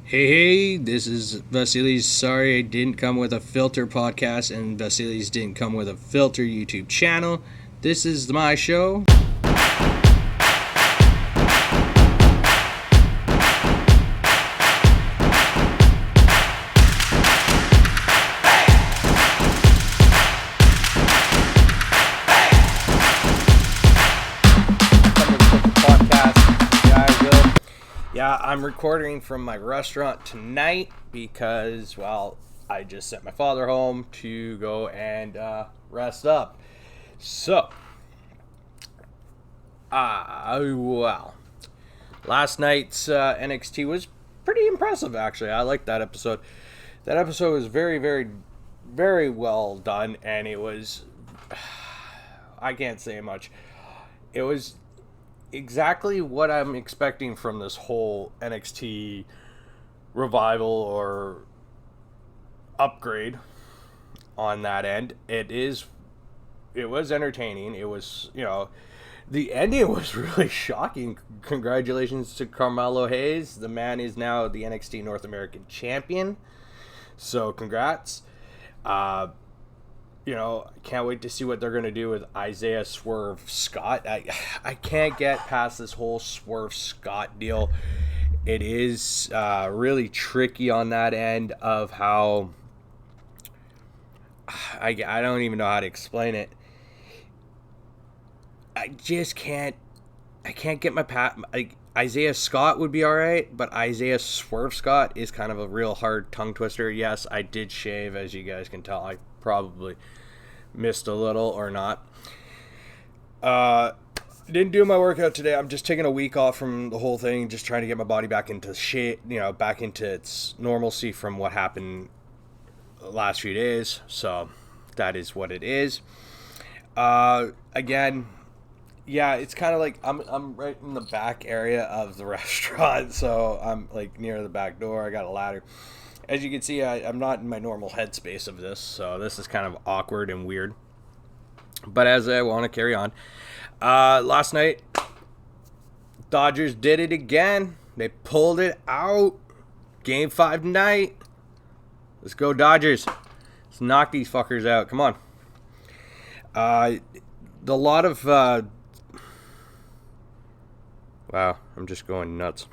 Hey, this is Vassilis. Sorry I didn't come with a filter podcast, and Vassilis didn't come with a filter YouTube channel. This is my show. Yeah, I'm recording from my restaurant tonight because, well, I just sent my father home to go and rest up. So, last night's NXT was pretty impressive, actually. I liked that episode. That episode was very, very, very well done, and it was. I can't say much. It was exactly what I'm expecting from this whole NXT revival or upgrade on that end. It was entertaining. It was, the ending was really shocking. Congratulations to Carmelo Hayes. The man is now the NXT North American champion. So congrats. I can't wait to see what they're going to do with Isaiah Swerve Scott. I can't get past this whole Swerve Scott deal. It is really tricky on that end of how I don't even know how to explain it. I just can't. I can't get my pat. Like Isaiah Scott would be all right, but Isaiah Swerve Scott is kind of a real hard tongue twister. Yes, I did shave, as you guys can tell. I probably missed a little or not. Didn't do my workout today. I'm just taking a week off from the whole thing, just trying to get my body back into shape, back into its normalcy from what happened the last few days. So that is what it is. Again, yeah, it's kind of like I'm right in the back area of the restaurant, so I'm like near the back door. I got a ladder. As you can see, I'm not in my normal headspace of this, so this is kind of awkward and weird. But as I want to carry on, last night, Dodgers did it again. They pulled it out. Game 5 tonight. Let's go Dodgers. Let's knock these fuckers out. Come on. The lot of... wow, I'm just going nuts.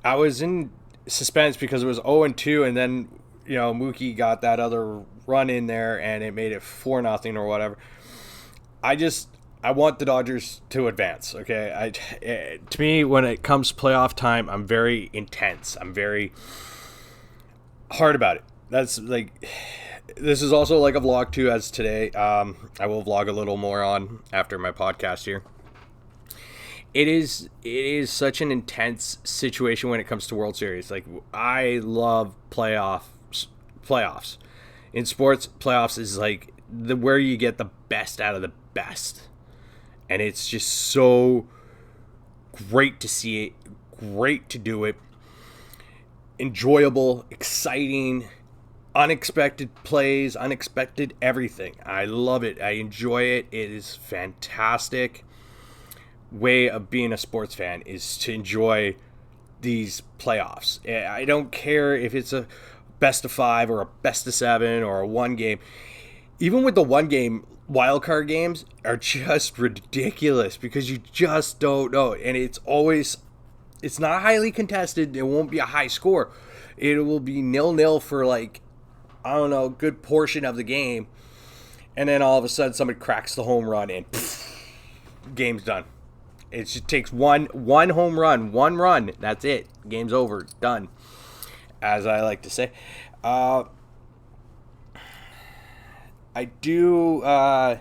I was in suspense because it was 0-2, and then Mookie got that other run in there, and it made it 4-0 or whatever. I want the Dodgers to advance. Okay, to me, when it comes playoff time, I'm very intense. I'm very hard about it. That's like, this is also like a vlog too, as today. I will vlog a little more on after my podcast here. It is such an intense situation when it comes to World Series. Like, I love playoffs. In sports, playoffs is like where you get the best out of the best. And it's just so great to see it, great to do it. Enjoyable, exciting, unexpected plays, unexpected everything. I love it. I enjoy it. It is fantastic. Way of being a sports fan is to enjoy these playoffs. I don't care if it's a best of 5 or a best of 7 or a 1 game. Even with the 1 game, wild card games are just ridiculous because you just don't know. And it's not highly contested. It won't be a high score. It will be 0-0 for a good portion of the game. And then all of a sudden somebody cracks the home run and game's done. It just takes one home run, one run. That's it. Game's over. Done. As I like to say. I do have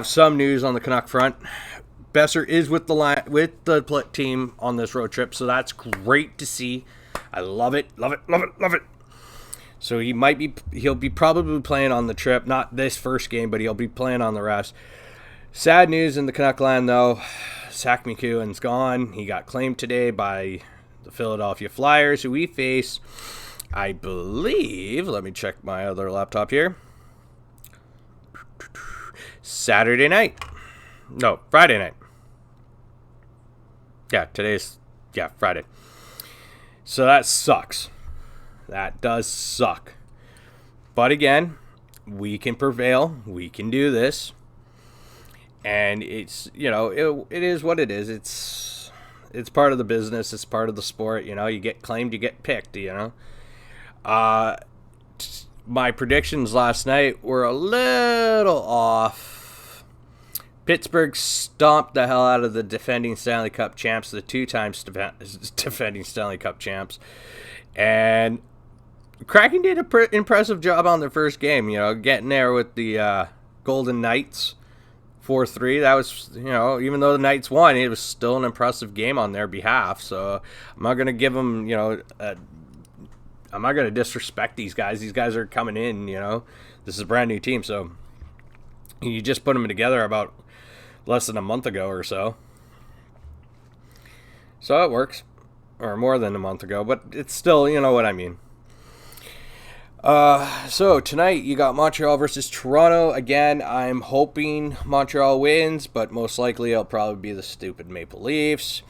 some news on the Canuck front. Besser is with the team on this road trip, so that's great to see. I love it. Love it. Love it. Love it. So he'll be probably playing on the trip. Not this first game, but he'll be playing on the rest. Sad news in the Canuck land, though. Zach McEwen's gone. He got claimed today by the Philadelphia Flyers, who we face, I believe, let me check my other laptop here, Friday night. Yeah, today's Friday. So that sucks. That does suck. But again, we can prevail. We can do this. And it's, it is what it is. It's part of the business. It's part of the sport. You get claimed, you get picked, My predictions last night were a little off. Pittsburgh stomped the hell out of the defending Stanley Cup champs, the 2 times defending Stanley Cup champs. And Kraken did an impressive job on their first game, getting there with the Golden Knights 4-3. That was, even though the Knights won, it was still an impressive game on their behalf. So I'm not going to give them, I'm not going to disrespect these guys. These guys are coming in, This is a brand new team, so you just put them together about less than a month ago or so. So it works. Or more than a month ago, but it's still, you know what I mean. So tonight you got Montreal versus Toronto. Again, I'm hoping Montreal wins, but most likely it'll probably be the stupid Maple Leafs.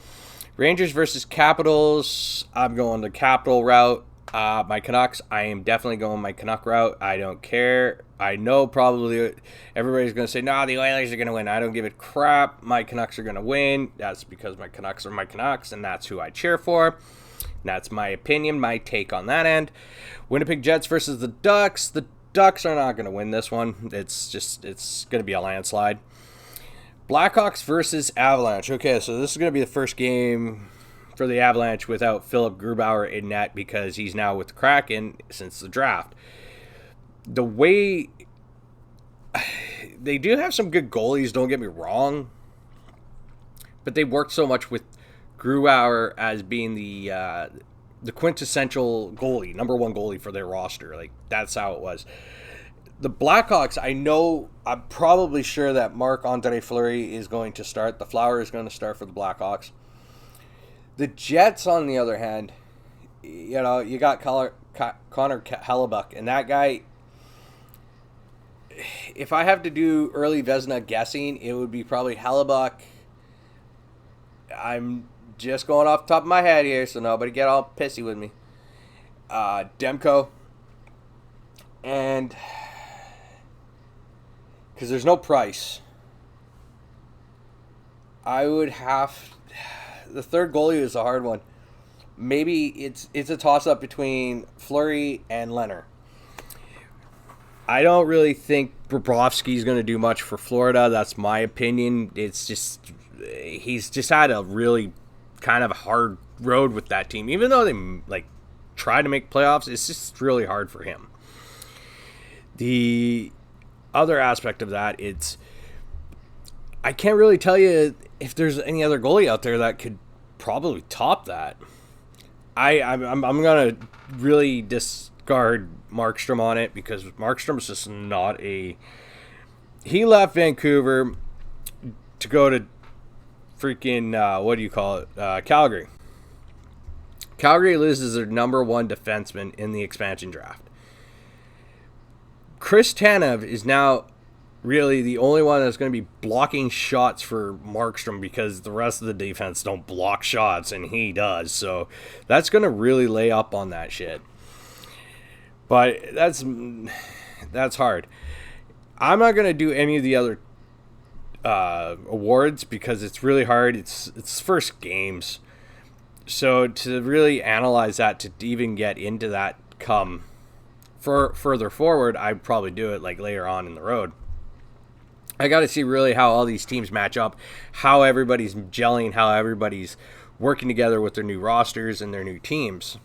Rangers versus Capitals. I'm going the Capital route. My Canucks, I am definitely going my Canuck route. I don't care. I know probably everybody's going to say, no, the Oilers are going to win. I don't give a crap. My Canucks are going to win. That's because my Canucks are my Canucks, and that's who I cheer for. That's my opinion, my take on that end. Winnipeg Jets versus the Ducks. The Ducks are not going to win this one. It's going to be a landslide. Blackhawks versus Avalanche. Okay, so this is going to be the first game for the Avalanche without Philip Grubauer in net because he's now with the Kraken since the draft. The way they do have some good goalies, don't get me wrong, but they worked so much with Grubauer as being the quintessential goalie, number one goalie for their roster. Like, that's how it was. The Blackhawks, I'm probably sure that Marc-Andre Fleury is going to start. The Flower is going to start for the Blackhawks. The Jets, on the other hand, you got Connor Hellebuck, and that guy, if I have to do early Vezina guessing, it would be probably Hellebuck. I'm just going off the top of my head here, so nobody get all pissy with me. Demko. And because there's no Price, I would have... The third goalie is a hard one. Maybe it's a toss-up between Fleury and Leonard. I don't really think Bobrovsky's going to do much for Florida. That's my opinion. It's just... He's just had a really kind of hard road with that team. Even though they try to make playoffs, it's just really hard for him. The other aspect of that, I can't really tell you if there's any other goalie out there that could probably top that. I'm going to really discard Markstrom on it because Markstrom's just not a... He left Vancouver to go to freaking, Calgary. Calgary loses their number one defenseman in the expansion draft. Chris Tanev is now really the only one that's going to be blocking shots for Markstrom because the rest of the defense don't block shots, and he does. So that's going to really lay up on that shit. But that's hard. I'm not going to do any of the other awards because it's really hard. It's first games. So to really analyze that, to even get into that come further forward, I'd probably do it later on in the road. I got to see really how all these teams match up, how everybody's gelling, how everybody's working together with their new rosters and their new teams.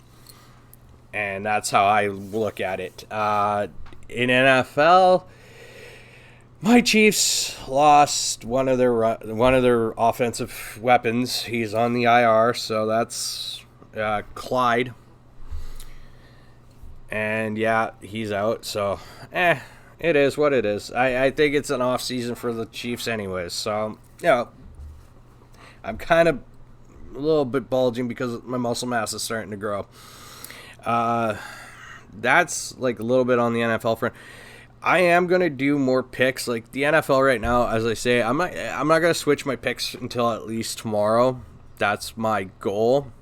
And that's how I look at it. In NFL, my Chiefs lost one of their offensive weapons. He's on the IR, so that's Clyde. And yeah, he's out. So, it is what it is. I think it's an off season for the Chiefs anyways. So, I'm kind of a little bit bulging because my muscle mass is starting to grow. That's a little bit on the NFL front. I am going to do more picks. The NFL right now, as I say, I'm not going to switch my picks until at least tomorrow. That's my goal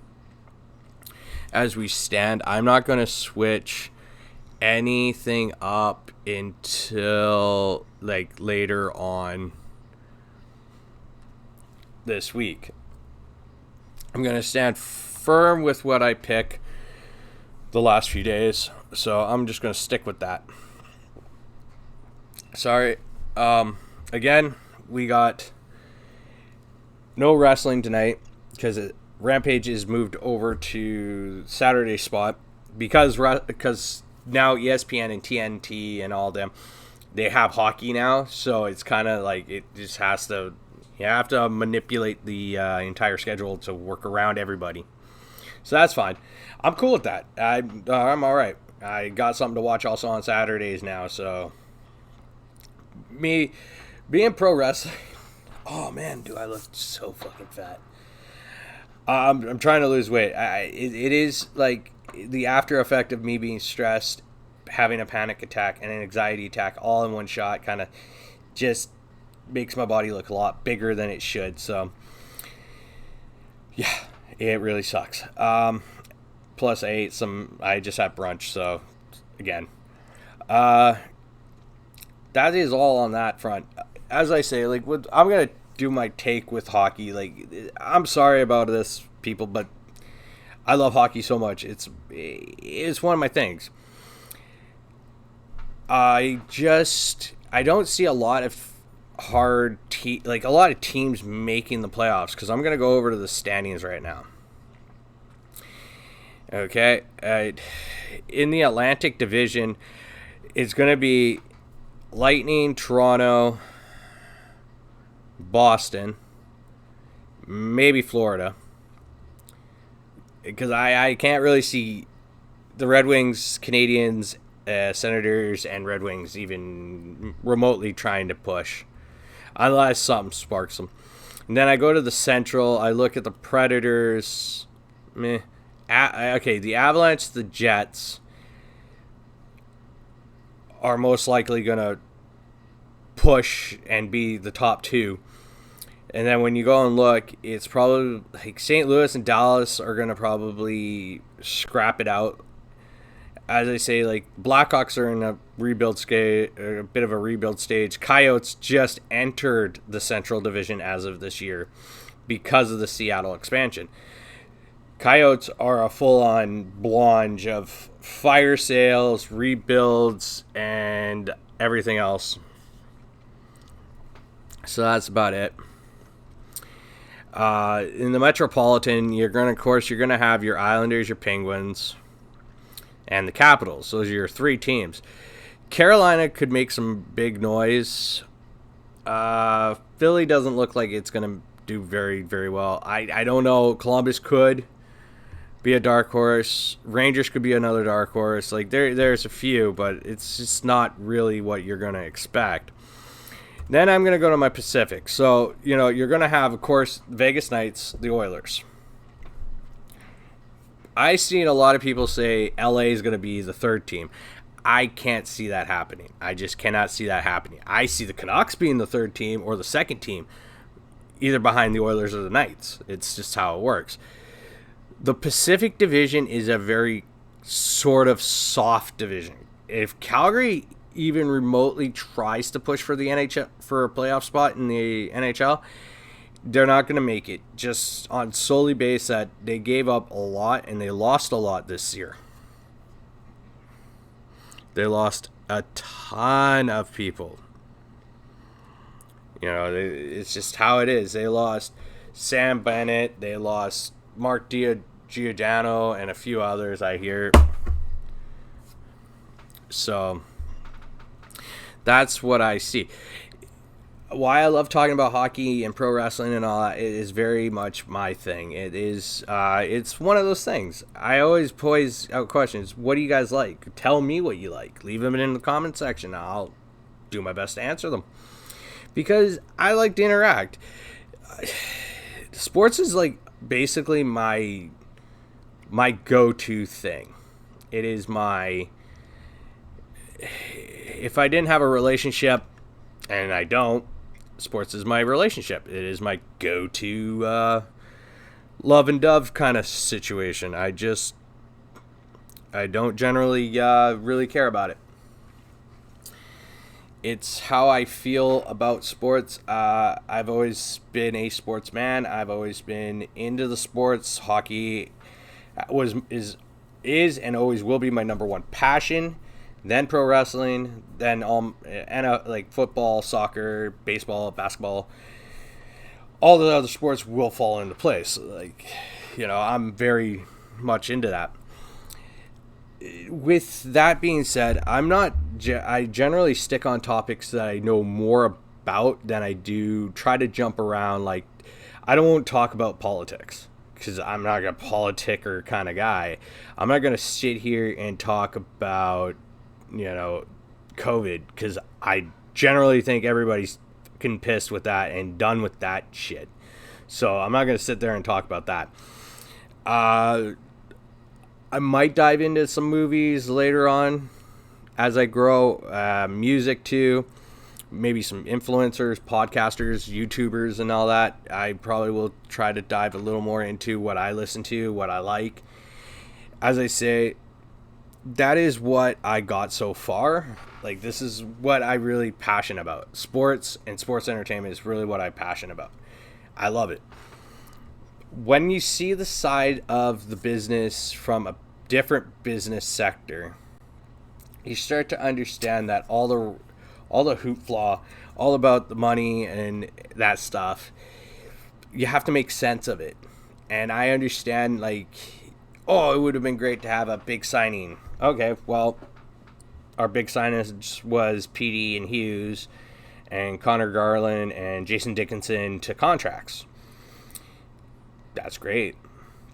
as we stand. I'm not going to switch anything up until like later on this week. I'm going to stand firm with what I pick the last few days, so I'm just going to stick with that. Sorry. Again, we got no wrestling tonight because Rampage is moved over to Saturday spot because now ESPN and TNT and all them, they have hockey now, so it's kind of like it just has to, you have to manipulate the entire schedule to work around everybody. So that's fine. I'm cool with that. I'm all right. I got something to watch also on Saturdays now, so me being pro wrestling. Oh man, do I look so fucking fat? I'm trying to lose weight. It is like the after effect of me being stressed, having a panic attack and an anxiety attack all in one shot kind of just makes my body look a lot bigger than it should. So yeah, it really sucks. Plus I just had brunch. So again, that is all on that front. As I say, like I'm going to do my take with hockey. Like, I'm sorry about this, people, but I love hockey so much. It's one of my things. I don't see a lot of a lot of teams making the playoffs, because I'm going to go over to the standings right now. Okay. In the Atlantic Division, it's going to be Lightning, Toronto, Boston, maybe Florida, because I can't really see the Red Wings, Canadians, Senators, and Red Wings even remotely trying to push, unless something sparks them. And then I go to the Central. I look at the Predators. Meh. Okay, the Avalanche, the Jets are most likely going to push and be the top two. And then when you go and look, it's probably like St. Louis and Dallas are going to probably scrap it out. As I say, like Blackhawks are in a bit of a rebuild stage. Coyotes just entered the Central Division as of this year because of the Seattle expansion. Coyotes are a full-on blanche of fire sales, rebuilds, and everything else. So that's about it. In the Metropolitan, you're going to have your Islanders, your Penguins, and the Capitals. Those are your three teams. Carolina could make some big noise. Philly doesn't look like it's going to do very, very well. I don't know. Columbus could be a dark horse. Rangers could be another dark horse. Like there's a few, but it's just not really what you're going to expect. Then I'm going to go to my Pacific. So, you're going to have, of course, Vegas Knights, the Oilers. I've seen a lot of people say LA is going to be the third team. I can't see that happening. I just cannot see that happening. I see the Canucks being the third team or the second team, either behind the Oilers or the Knights. It's just how it works. The Pacific Division is a very sort of soft division. If Calgary even remotely tries to push for the NHL for a playoff spot in the NHL, they're not going to make it, just on solely base that they gave up a lot and they lost a lot this year. They lost a ton of people. It's just how it is. They lost Sam Bennett, they lost Mark Giordano, and a few others I hear. So that's what I see. Why I love talking about hockey and pro wrestling and all that, it is very much my thing. It is, it's one of those things. I always pose out questions. What do you guys like? Tell me what you like. Leave them in the comment section. I'll do my best to answer them, because I like to interact. Sports is like basically my go-to thing. It is my, if I didn't have a relationship, and I don't, sports is my relationship. It is my go-to love and dove kind of situation. I don't generally really care about it. It's how I feel about sports. I've always been a sportsman. I've always been into the sports. Hockey was is and always will be my number one passion. Then pro wrestling. Then like football, soccer, baseball, basketball. All the other sports will fall into place. Like, I'm very much into that. With that being said, I generally stick on topics that I know more about than I do try to jump around. Like, I don't talk about politics because I'm not a politicker kind of guy. I'm not going to sit here and talk about, COVID, because I generally think everybody's fucking pissed with that and done with that shit. So I'm not going to sit there and talk about that. I might dive into some movies later on as I grow. Music too. Maybe some influencers, podcasters, YouTubers, and all that. I probably will try to dive a little more into what I listen to, what I like. As I say, that is what I got so far. Like, this is what I really passionate about. Sports and sports entertainment is really what I'm passionate about. I love it. When you see the side of the business from a different business sector, you start to understand that all the hoopla, all about the money and that stuff, you have to make sense of it. And I understand, like, it would have been great to have a big signing. Okay, well, our big signage was PD and Hughes and Connor Garland and Jason Dickinson to contracts. That's great.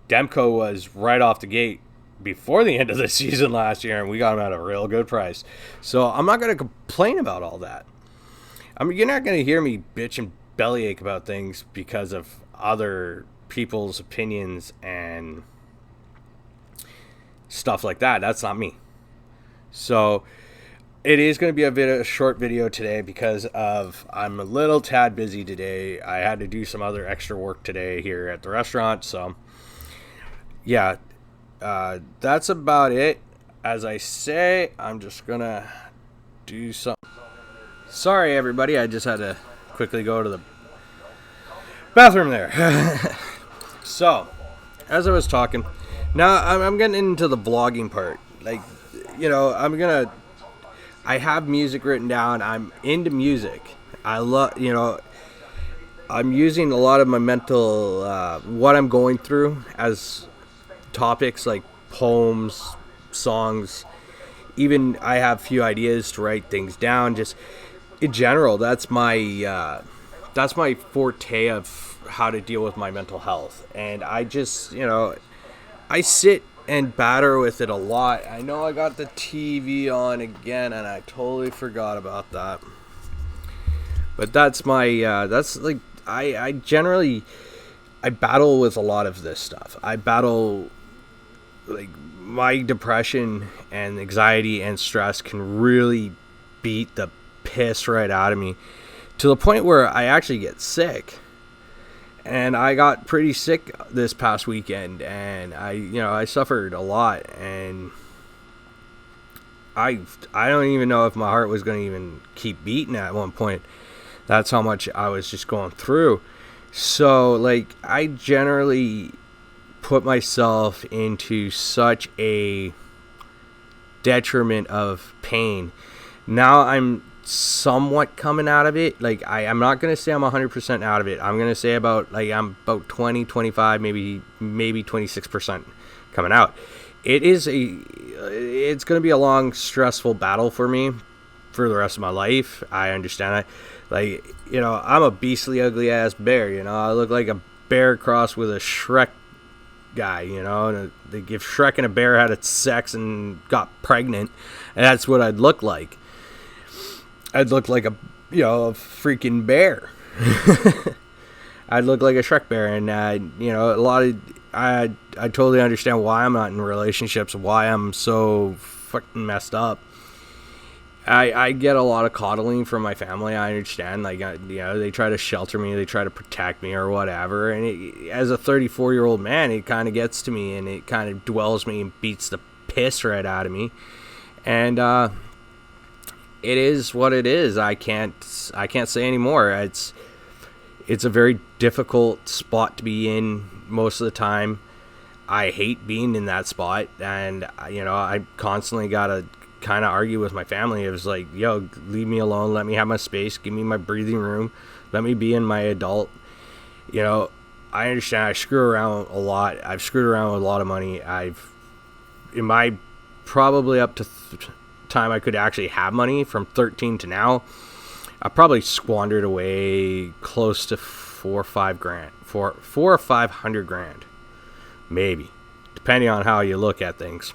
Demko was right off the gate before the end of the season last year, and we got him at a real good price. So I'm not going to complain about all that. You're not going to hear me bitch and bellyache about things because of other people's opinions and stuff like that. That's not me. So it is going to be a short video today because I'm a little tad busy today. I had to do some other extra work today here at the restaurant. So yeah, that's about it. As I say, I'm just going to do something. Sorry, everybody. I just had to quickly go to the bathroom there. So, as I was talking, now I'm getting into the vlogging part. Like, I have music written down. I'm into music. I love, I'm using a lot of my mental, what I'm going through as topics like poems, songs. Even I have a few ideas to write things down. Just in general, that's my forte of how to deal with my mental health. And I just, I sit and batter with it a lot. I know I got the TV on again, and I totally forgot about that. But that's my, that's like, I generally, I battle with a lot of this stuff. I battle, like, my depression and anxiety and stress can really beat the piss right out of me to the point where I actually get sick. And I got pretty sick this past weekend, and I suffered a lot, and I don't even know if my heart was going to even keep beating at one point. That's how much I was just going through. So, like, I generally put myself into such a detriment of pain. Now I'm somewhat coming out of it. Like, I'm not going to say I'm 100% out of it. I'm going to say I'm about 20, 25, maybe 26% coming out. It's going to be a long, stressful battle for me for the rest of my life. I understand that. Like, I'm a beastly, ugly ass bear, I look like a bear crossed with a Shrek guy, and if Shrek and a bear had sex and got pregnant, and that's what I'd look like. I'd look like a freaking bear. I'd look like a Shrek bear, and I totally understand why I'm not in relationships, why I'm so fucking messed up. I get a lot of coddling from my family. I understand, like, they try to shelter me, they try to protect me or whatever. And as a 34-year-old man, it kind of gets to me, and it kind of dwells me and beats the piss right out of me. And it is what it is. I can't say anymore. It's a very difficult spot to be in most of the time. I hate being in that spot, and I constantly gotta kind of argue with my family. It was like, yo, leave me alone, let me have my space, give me my breathing room, let me be in my adult. I understand I screw around a lot. I've screwed around with a lot of money. In my probably up to time I could actually have money, from 13 to now, I probably squandered away close to $4 or $500 grand, maybe, depending on how you look at things.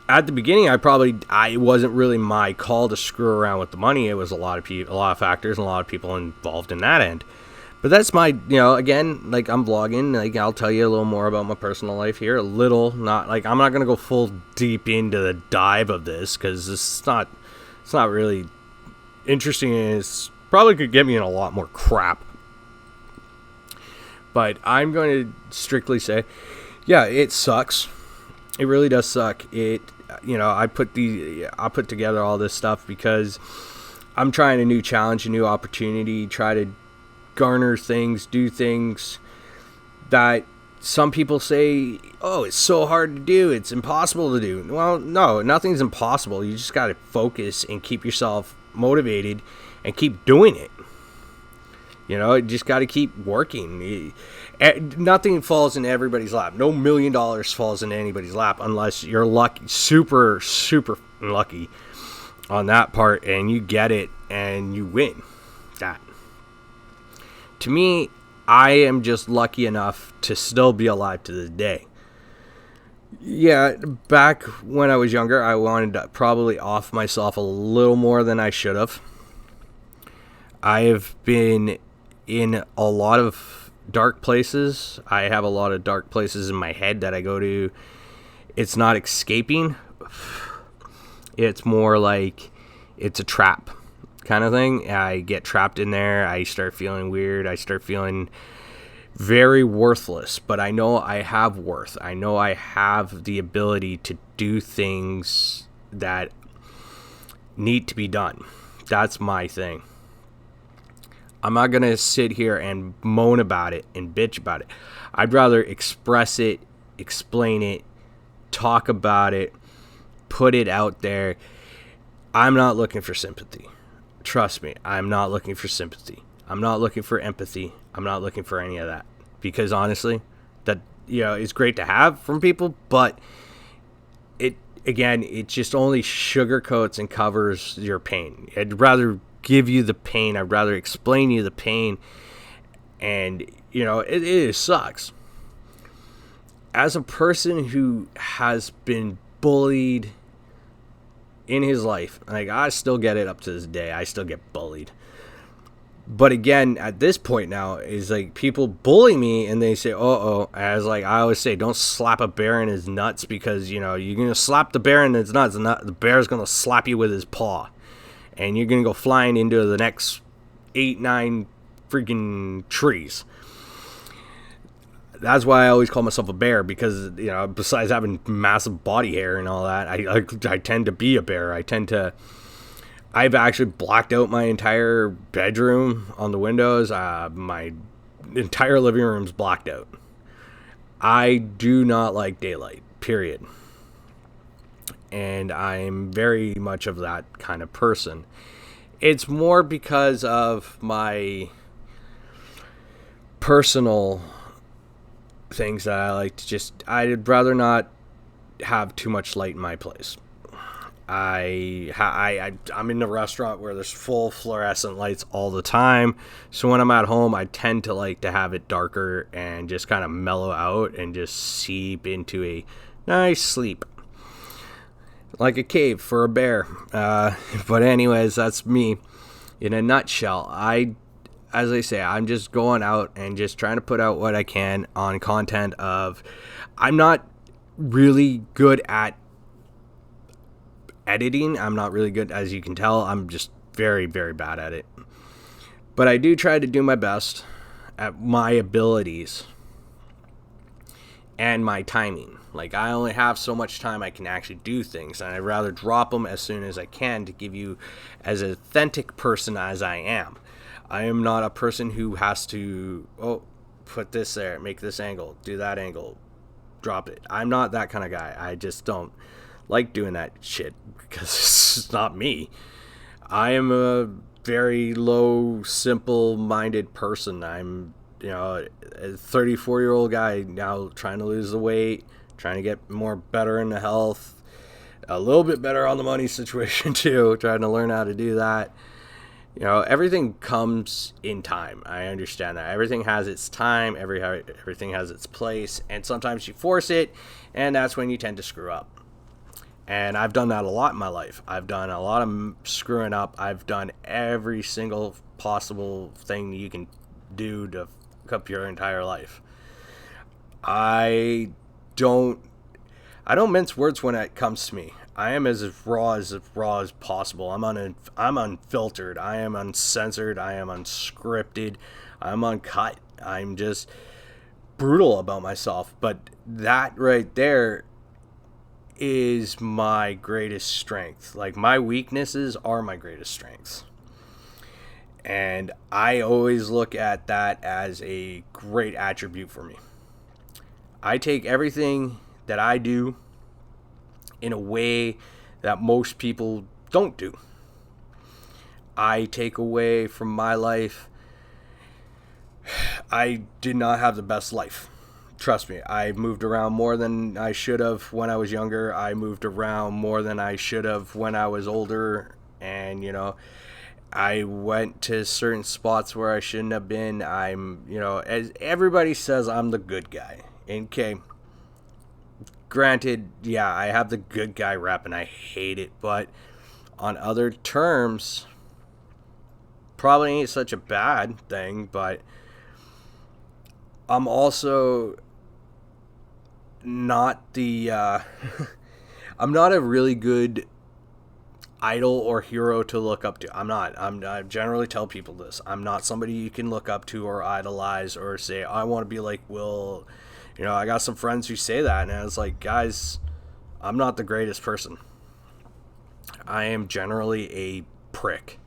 At the beginning, I wasn't really my call to screw around with the money. It was a lot of factors and a lot of people involved in that end. But that's my, again, like, I'm vlogging. Like, I'll tell you a little more about my personal life here. A little, not like, I'm not gonna go full deep into the dive of this, because it's not really interesting, and it's probably could get me in a lot more crap. But I'm going to strictly say, yeah, it sucks. It really does suck. I put together all this stuff because I'm trying a new challenge, a new opportunity, try to garner things, do things that some people say, oh, it's so hard to do, it's impossible to do. Well, no, nothing's impossible. You just got to focus and keep yourself motivated and keep doing it. You just got to keep working. Nothing falls in everybody's lap. No $1 million falls in anybody's lap unless you're lucky, super, super lucky on that part, and you get it and you win that. To me, I am just lucky enough to still be alive to this day. Yeah, back when I was younger, I wanted to probably off myself a little more than I should have. I have been in a lot of dark places. I have a lot of dark places in my head that I go to. It's not escaping. It's more like it's a trap kind of thing. I get trapped in there. I start feeling weird. I start feeling very worthless. But I know I have worth. I know I have the ability to do things that need to be done. That's my thing. I'm not going to sit here and moan about it and bitch about it. I'd rather express it, explain it, talk about it, put it out there. I'm not looking for sympathy. Trust me, I'm not looking for sympathy. I'm not looking for empathy. I'm not looking for any of that. Because honestly, that, it's great to have from people, but it just only sugarcoats and covers your pain. I'd rather give you the pain. I'd rather explain you the pain. And, it sucks. As a person who has been bullied in his life, like, I still get it up to this day. I still get bullied. But again, at this point now, is like, people bully me and they say, as like I always say, don't slap a bear in his nuts, because, you're going to slap the bear in his nuts and the bear's going to slap you with his paw. And you're going to go flying into the next 8-9 freaking trees. That's why I always call myself a bear, because, besides having massive body hair and all that, I tend to be a bear. I've actually blacked out my entire bedroom on the windows. My entire living room's blacked out. I do not like daylight, period. And I'm very much of that kind of person. It's more because of my personal things that I like to I'd rather not have too much light in my place. I'm in a restaurant where there's full fluorescent lights all the time. So when I'm at home, I tend to like to have it darker and just kind of mellow out and just seep into a nice sleep. Like a cave for a bear. But anyways, that's me in a nutshell. As I say, I'm just going out and just trying to put out what I can on content of, I'm not really good at editing. I'm not really good, as you can tell. I'm just very, very bad at it. But I do try to do my best at my abilities and my timing. Like, I only have so much time I can actually do things, and I'd rather drop them as soon as I can to give you as authentic person as I am. I am not a person who has to, put this there, make this angle, do that angle, drop it. I'm not that kind of guy. I just don't like doing that shit because it's not me. I am a very low, simple-minded person. I'm, a 34-year-old guy now trying to lose the weight, trying to get better in the health, a little bit better on the money situation too, trying to learn how to do that. Everything comes in time. I understand that. Everything has its time, everything has its place, and sometimes you force it, and that's when you tend to screw up. And I've done that a lot in my life. I've done a lot of screwing up. I've done every single possible thing you can do to fuck up your entire life. I don't mince words when it comes to me. I am as raw as possible. I'm unfiltered. I am uncensored. I am unscripted. I'm uncut. I'm just brutal about myself. But that right there is my greatest strength. Like, my weaknesses are my greatest strengths. And I always look at that as a great attribute for me. I take everything that I do in a way that most people don't do. I take away from my life. I did not have the best life. Trust me, I moved around more than I should have when I was younger. I moved around more than I should have when I was older. And, I went to certain spots where I shouldn't have been. As everybody says, I'm the good guy. Okay. Granted, yeah, I have the good guy rap and I hate it. But on other terms, probably ain't such a bad thing. But I'm also not the I'm not a really good idol or hero to look up to. I generally tell people this. I'm not somebody you can look up to or idolize or say, I want to be like Will. I got some friends who say that, and I was like, guys, I'm not the greatest person. I am generally a prick.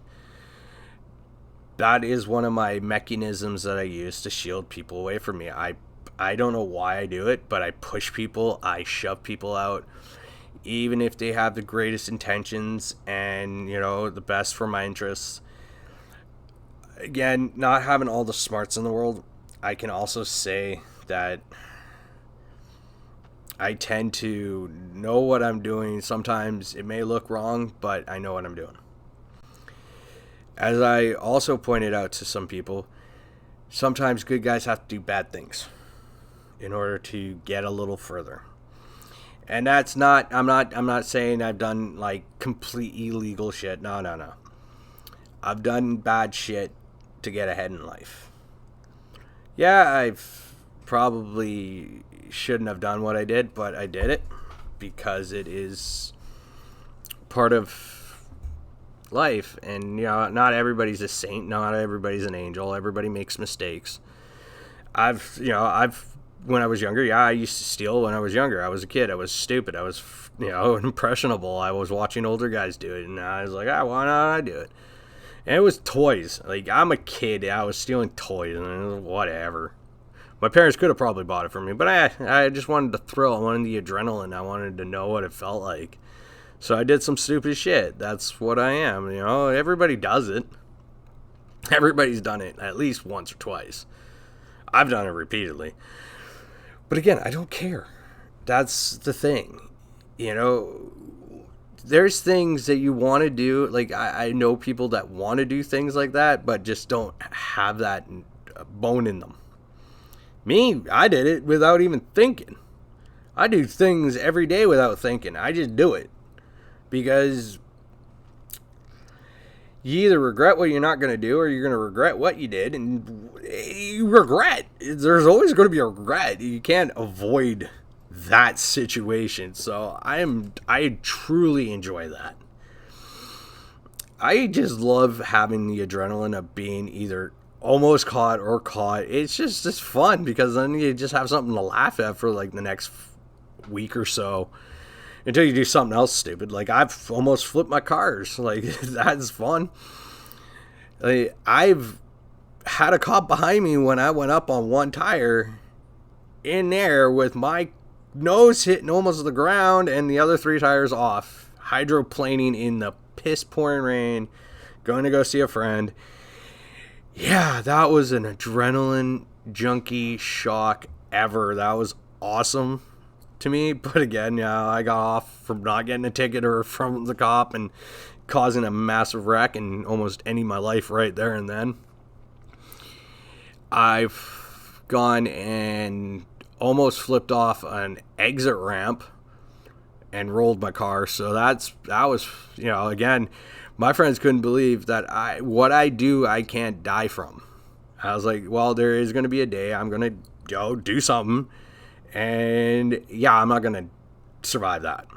That is one of my mechanisms that I use to shield people away from me. I don't know why I do it, but I push people, I shove people out, even if they have the greatest intentions and, the best for my interests. Again, not having all the smarts in the world, I can also say that I tend to know what I'm doing. Sometimes it may look wrong, but I know what I'm doing. As I also pointed out to some people, sometimes good guys have to do bad things in order to get a little further. And that's not, I'm not saying I've done like complete illegal shit. No. I've done bad shit to get ahead in life. Yeah, I've probably shouldn't have done what I did, but I did it because it is part of life. And, not everybody's a saint. Not everybody's an angel. Everybody makes mistakes. When I was younger, I used to steal when I was younger. I was a kid. I was stupid. I was, impressionable. I was watching older guys do it, and I was like, why not I do it? And it was toys. Like, I'm a kid. I was stealing toys, and whatever. My parents could have probably bought it for me, but I just wanted the thrill. I wanted the adrenaline. I wanted to know what it felt like. So I did some stupid shit. That's what I am. Everybody does it. Everybody's done it at least once or twice. I've done it repeatedly. But again, I don't care. That's the thing. There's things that you want to do. Like, I know people that want to do things like that, but just don't have that bone in them. Me, I did it without even thinking. I do things every day without thinking. I just do it. Because you either regret what you're not going to do or you're going to regret what you did. And you regret. There's always going to be a regret. You can't avoid that situation. So I truly enjoy that. I just love having the adrenaline of being either almost caught or caught. It's fun because then you just have something to laugh at for like the next week or so until you do something else stupid. Like I've almost flipped my cars. Like that's fun. Like, I've had a cop behind me when I went up on one tire in there with my nose hitting almost the ground and the other 3 tires off, hydroplaning in the piss pouring rain, going to go see a friend. Yeah, that was an adrenaline junkie shock ever. That was awesome to me. But again, yeah, I got off from not getting a ticket or from the cop and causing a massive wreck and almost ending my life right there and then. I've gone and almost flipped off an exit ramp and rolled my car. So that was, again, my friends couldn't believe that what I do, I can't die from. I was like, well, there is going to be a day I'm going to go do something. And yeah, I'm not going to survive that.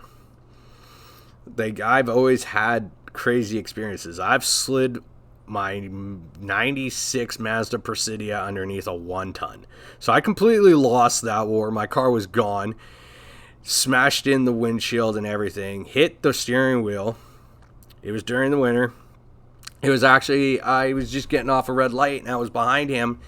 Like, I've always had crazy experiences. I've slid my 96 Mazda Presidia underneath a 1-ton. So I completely lost that war. My car was gone. Smashed in the windshield and everything. Hit the steering wheel. It was during the winter. It was actually, I was just getting off a red light and I was behind him.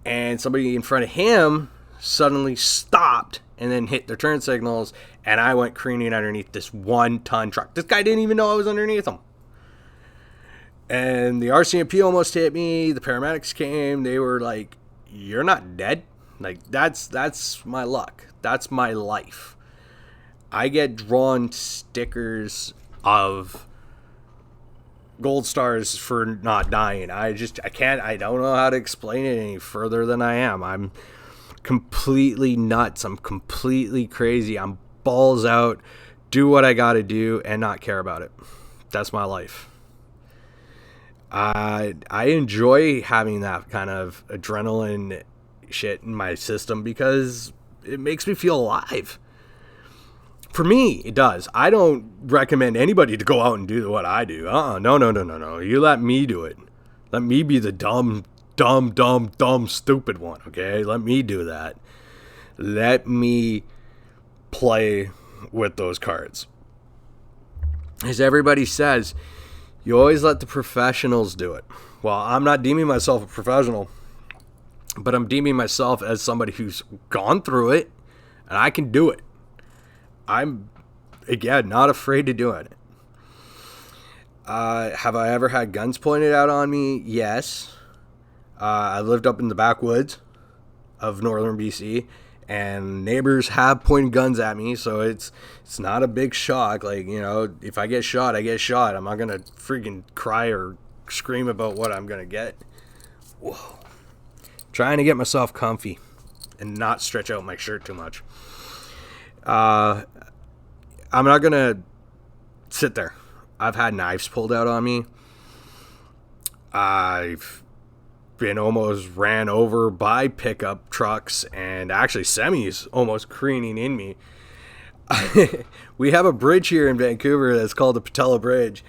And somebody in front of him suddenly stopped and then hit their turn signals. And I went careening underneath this 1-ton truck. This guy didn't even know I was underneath him. And the RCMP almost hit me. The paramedics came. They were like, "You're not dead." Like, that's my luck. That's my life. I get drawn stickers of gold stars for not dying. I don't know how to explain it any further than I am. I'm completely nuts. I'm completely crazy. I'm balls out, do what I gotta do, and not care about it. That's my life. I enjoy having that kind of adrenaline shit in my system because it makes me feel alive. For me, it does. I don't recommend anybody to go out and do what I do. No. You let me do it. Let me be the dumb, stupid one, okay? Let me do that. Let me play with those cards. As everybody says, you always let the professionals do it. Well, I'm not deeming myself a professional, but I'm deeming myself as somebody who's gone through it, and I can do it. I'm, again, not afraid to do it. Have I ever had guns pointed out on me? Yes. I lived up in the backwoods of northern BC, and neighbors have pointed guns at me, so it's not a big shock. Like, if I get shot, I get shot. I'm not going to freaking cry or scream about what I'm going to get. Whoa. Trying to get myself comfy and not stretch out my shirt too much. I'm not going to sit there. I've had knives pulled out on me. I've been almost ran over by pickup trucks and actually semis almost careening in me. We have a bridge here in Vancouver that's called the Patella Bridge,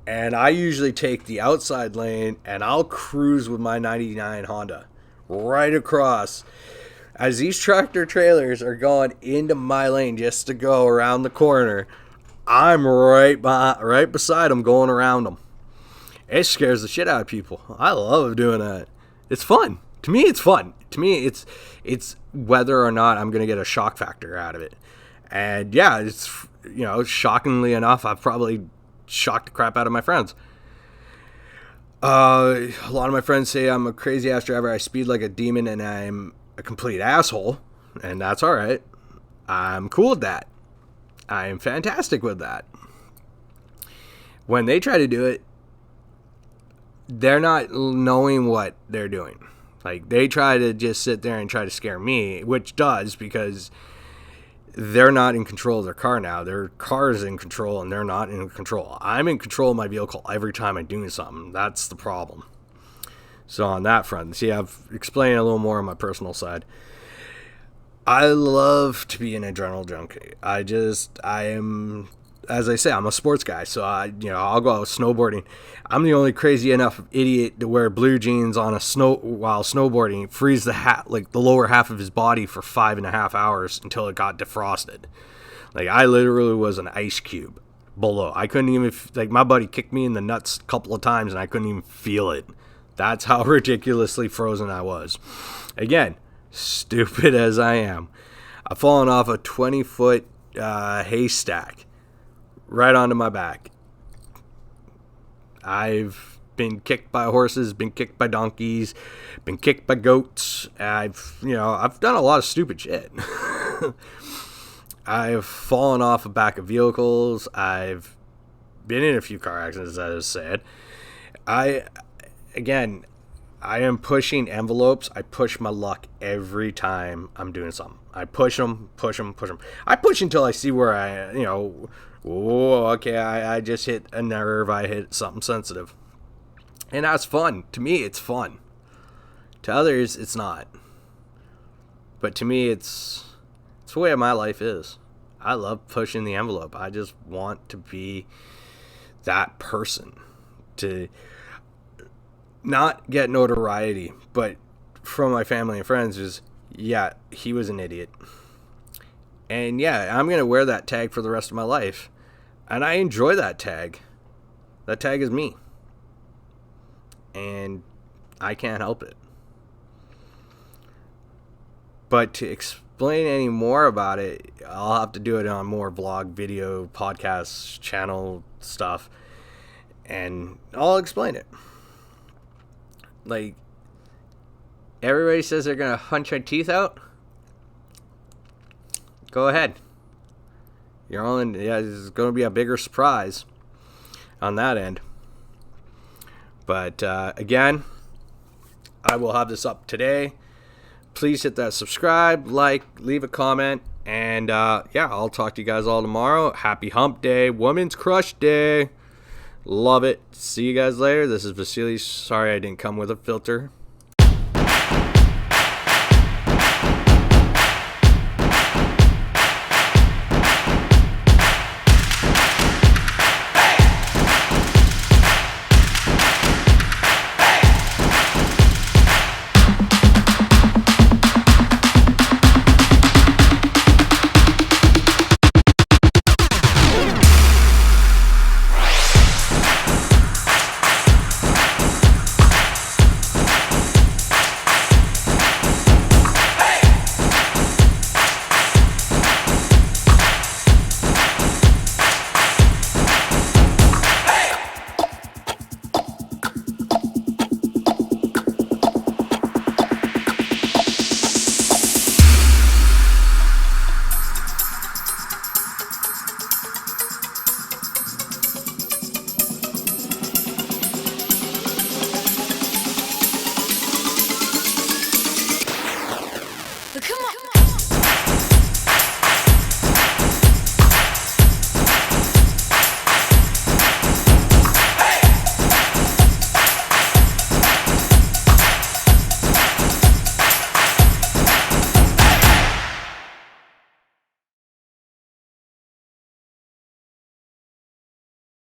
and I usually take the outside lane and I'll cruise with my 99 Honda right across. As these tractor trailers are going into my lane just to go around the corner, I'm right beside them going around them. It scares the shit out of people. I love doing that. It's fun. To me, it's fun. To me, it's whether or not I'm going to get a shock factor out of it. And yeah, it's, shockingly enough, I've probably shocked the crap out of my friends. A lot of my friends say I'm a crazy ass driver. I speed like a demon and I'm a complete asshole. And that's all right. I'm cool with that. I am fantastic with that. When they try to do it, they're not knowing what they're doing. Like, they try to just sit there and try to scare me, which does, because they're not in control of their car now. Their car is in control, and they're not in control. I'm in control of my vehicle every time I'm doing something. That's the problem. So on that front, see, I've explained a little more on my personal side. I love to be an adrenaline junkie. I am, as I say, I'm a sports guy, so I'll go out snowboarding. I'm the only crazy enough idiot to wear blue jeans on while snowboarding, freeze the lower half of his body for 5.5 hours until it got defrosted. Like, I literally was an ice cube below. I couldn't even, my buddy kicked me in the nuts a couple of times and I couldn't even feel it. That's how ridiculously frozen I was. Again, stupid as I am, I've fallen off a 20-foot haystack right onto my back. I've been kicked by horses, been kicked by donkeys, been kicked by goats. I've done a lot of stupid shit. I've fallen off the back of vehicles. I've been in a few car accidents, as I said. I am pushing envelopes. I push my luck every time I'm doing something. I push them. I push until I see where I just hit a nerve. I hit something sensitive. And that's fun. To me, it's fun. To others, it's not. But to me, it's the way my life is. I love pushing the envelope. I just want to be that person. To not get notoriety, but from my family and friends is, yeah, he was an idiot. And yeah, I'm going to wear that tag for the rest of my life. And I enjoy that tag. That tag is me. And I can't help it. But to explain any more about it, I'll have to do it on more vlog, video, podcast, channel stuff. And I'll explain it. Like, everybody says they're going to punch my teeth out. Go ahead. It's going to be a bigger surprise on that end. But again, I will have this up today. Please hit that subscribe, like, leave a comment. And I'll talk to you guys all tomorrow. Happy hump day. Women's crush day. Love it. See you guys later. This is Vassilis. Sorry I didn't come with a filter.